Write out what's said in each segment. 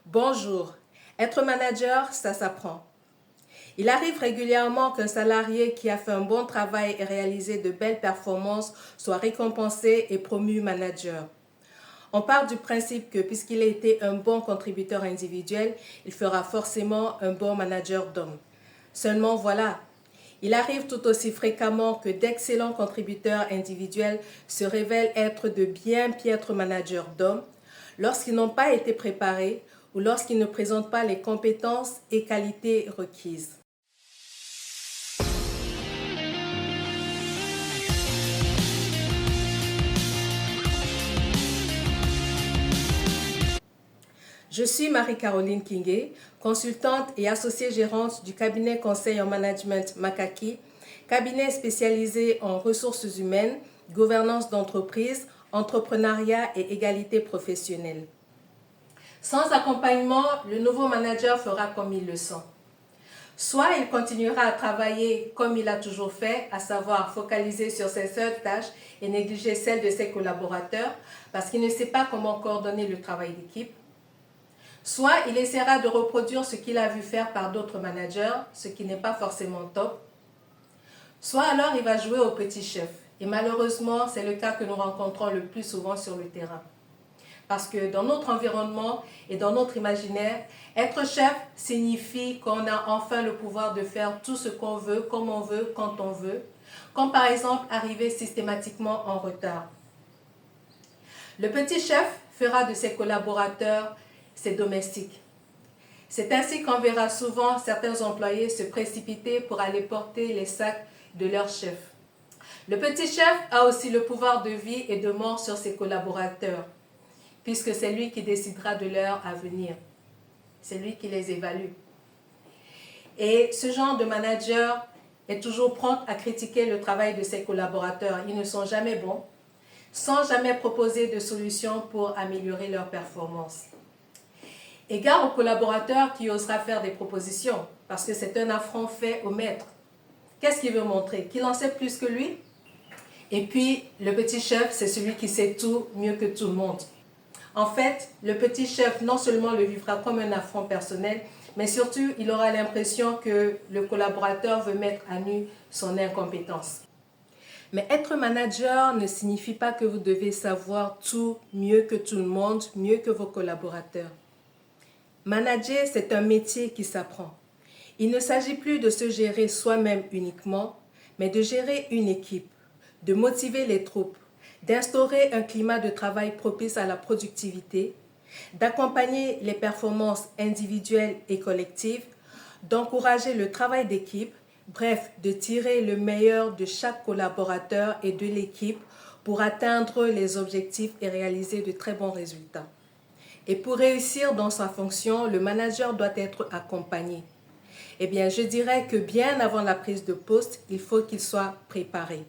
Bonjour, être manager, ça s'apprend. Il arrive régulièrement qu'un salarié qui a fait un bon travail et réalisé de belles performances soit récompensé et promu manager. On part du principe que puisqu'il a été un bon contributeur individuel, il fera forcément un bon manager d'hommes. Seulement voilà, il arrive tout aussi fréquemment que d'excellents contributeurs individuels se révèlent être de bien piètres managers d'hommes lorsqu'ils n'ont pas été préparés ou lorsqu'ils ne présentent pas les compétences et qualités requises. Je suis Marie-Caroline Kingé, consultante et associée gérante du cabinet conseil en management Makaki, cabinet spécialisé en ressources humaines, gouvernance d'entreprise, entrepreneuriat et égalité professionnelle. Sans accompagnement, le nouveau manager fera comme il le sent. Soit il continuera à travailler comme il a toujours fait, à savoir focaliser sur ses seules tâches et négliger celles de ses collaborateurs parce qu'il ne sait pas comment coordonner le travail d'équipe. Soit il essaiera de reproduire ce qu'il a vu faire par d'autres managers, ce qui n'est pas forcément top. Soit alors il va jouer au petit chef. Et malheureusement, c'est le cas que nous rencontrons le plus souvent sur le terrain. Parce que dans notre environnement et dans notre imaginaire, être chef signifie qu'on a enfin le pouvoir de faire tout ce qu'on veut, comme on veut, quand on veut. Comme par exemple arriver systématiquement en retard. Le petit chef fera de ses collaborateurs ses domestiques. C'est ainsi qu'on verra souvent certains employés se précipiter pour aller porter les sacs de leur chef. Le petit chef a aussi le pouvoir de vie et de mort sur ses collaborateurs, puisque c'est lui qui décidera de leur avenir. C'est lui qui les évalue. Et ce genre de manager est toujours prompt à critiquer le travail de ses collaborateurs. Ils ne sont jamais bons, sans jamais proposer de solutions pour améliorer leur performance. Égard au collaborateur qui osera faire des propositions, parce que c'est un affront fait au maître. Qu'est-ce qu'il veut montrer? Qu'il en sait plus que lui? Et puis, le petit chef, c'est celui qui sait tout mieux que tout le monde. En fait, le petit chef non seulement le vivra comme un affront personnel, mais surtout, il aura l'impression que le collaborateur veut mettre à nu son incompétence. Mais être manager ne signifie pas que vous devez savoir tout mieux que tout le monde, mieux que vos collaborateurs. Manager, c'est un métier qui s'apprend. Il ne s'agit plus de se gérer soi-même uniquement, mais de gérer une équipe, de motiver les troupes, d'instaurer un climat de travail propice à la productivité, d'accompagner les performances individuelles et collectives, d'encourager le travail d'équipe, bref, de tirer le meilleur de chaque collaborateur et de l'équipe pour atteindre les objectifs et réaliser de très bons résultats. Et pour réussir dans sa fonction, le manager doit être accompagné. Eh bien, je dirais que bien avant la prise de poste, il faut qu'il soit préparé.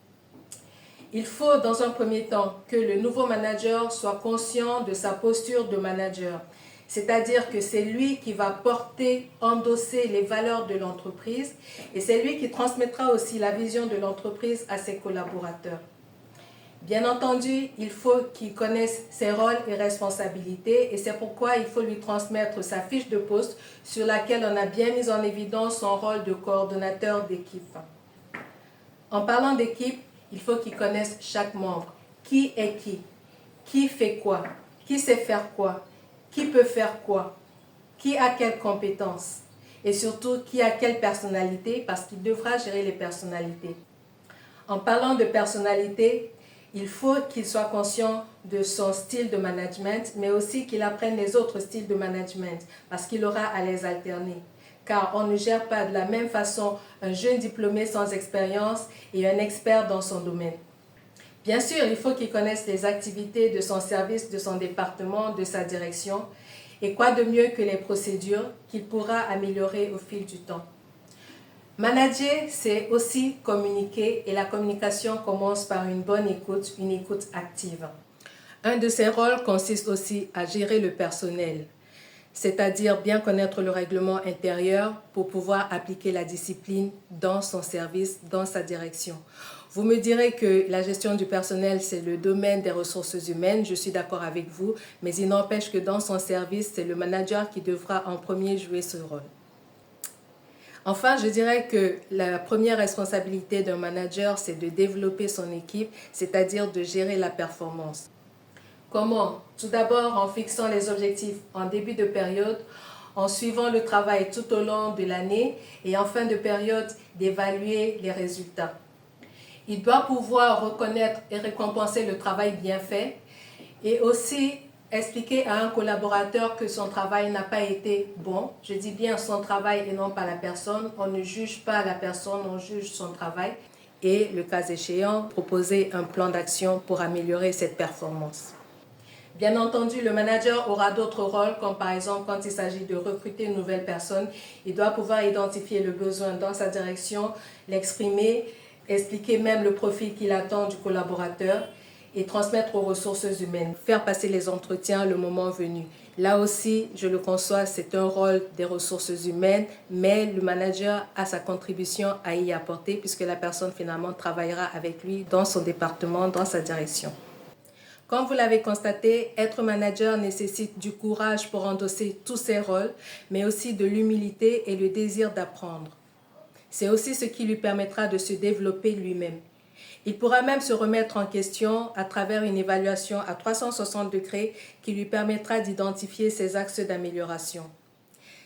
Il faut, dans un premier temps, que le nouveau manager soit conscient de sa posture de manager. C'est-à-dire que c'est lui qui va porter, endosser les valeurs de l'entreprise et c'est lui qui transmettra aussi la vision de l'entreprise à ses collaborateurs. Bien entendu, il faut qu'il connaisse ses rôles et responsabilités et c'est pourquoi il faut lui transmettre sa fiche de poste sur laquelle on a bien mis en évidence son rôle de coordonnateur d'équipe. En parlant d'équipe, il faut qu'il connaisse chaque membre. Qui est qui fait quoi, qui sait faire quoi, qui peut faire quoi, qui a quelles compétences et surtout qui a quelle personnalité parce qu'il devra gérer les personnalités. En parlant de personnalité, il faut qu'il soit conscient de son style de management, mais aussi qu'il apprenne les autres styles de management, parce qu'il aura à les alterner. Car on ne gère pas de la même façon un jeune diplômé sans expérience et un expert dans son domaine. Bien sûr, il faut qu'il connaisse les activités de son service, de son département, de sa direction, et quoi de mieux que les procédures qu'il pourra améliorer au fil du temps. Manager, c'est aussi communiquer et la communication commence par une bonne écoute, une écoute active. Un de ses rôles consiste aussi à gérer le personnel, c'est-à-dire bien connaître le règlement intérieur pour pouvoir appliquer la discipline dans son service, dans sa direction. Vous me direz que la gestion du personnel, c'est le domaine des ressources humaines. Je suis d'accord avec vous, mais il n'empêche que dans son service, c'est le manager qui devra en premier jouer ce rôle. Enfin, je dirais que la première responsabilité d'un manager, c'est de développer son équipe, c'est-à-dire de gérer la performance. Comment? Tout d'abord en fixant les objectifs en début de période, en suivant le travail tout au long de l'année et en fin de période d'évaluer les résultats. Il doit pouvoir reconnaître et récompenser le travail bien fait et aussi expliquer à un collaborateur que son travail n'a pas été bon. Je dis bien son travail et non pas la personne. On ne juge pas la personne, on juge son travail. Et le cas échéant, proposer un plan d'action pour améliorer cette performance. Bien entendu, le manager aura d'autres rôles, comme par exemple quand il s'agit de recruter une nouvelle personne, il doit pouvoir identifier le besoin dans sa direction, l'exprimer, expliquer même le profil qu'il attend du collaborateur et transmettre aux ressources humaines, faire passer les entretiens le moment venu. Là aussi, je le conçois, c'est un rôle des ressources humaines, mais le manager a sa contribution à y apporter puisque la personne finalement travaillera avec lui dans son département, dans sa direction. Comme vous l'avez constaté, être manager nécessite du courage pour endosser tous ses rôles, mais aussi de l'humilité et le désir d'apprendre. C'est aussi ce qui lui permettra de se développer lui-même. Il pourra même se remettre en question à travers une évaluation à 360 degrés qui lui permettra d'identifier ses axes d'amélioration.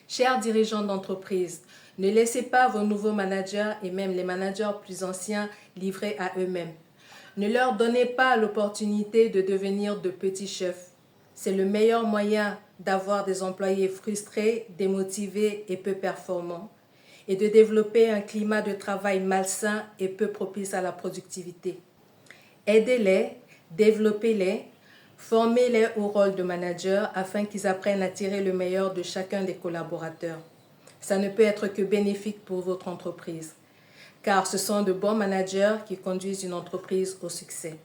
Chers dirigeants d'entreprise, ne laissez pas vos nouveaux managers et même les managers plus anciens livrés à eux-mêmes. Ne leur donnez pas l'opportunité de devenir de petits chefs. C'est le meilleur moyen d'avoir des employés frustrés, démotivés et peu performants, et de développer un climat de travail malsain et peu propice à la productivité. Aidez-les, développez-les, formez-les au rôle de manager afin qu'ils apprennent à tirer le meilleur de chacun des collaborateurs. Ça ne peut être que bénéfique pour votre entreprise, car ce sont de bons managers qui conduisent une entreprise au succès.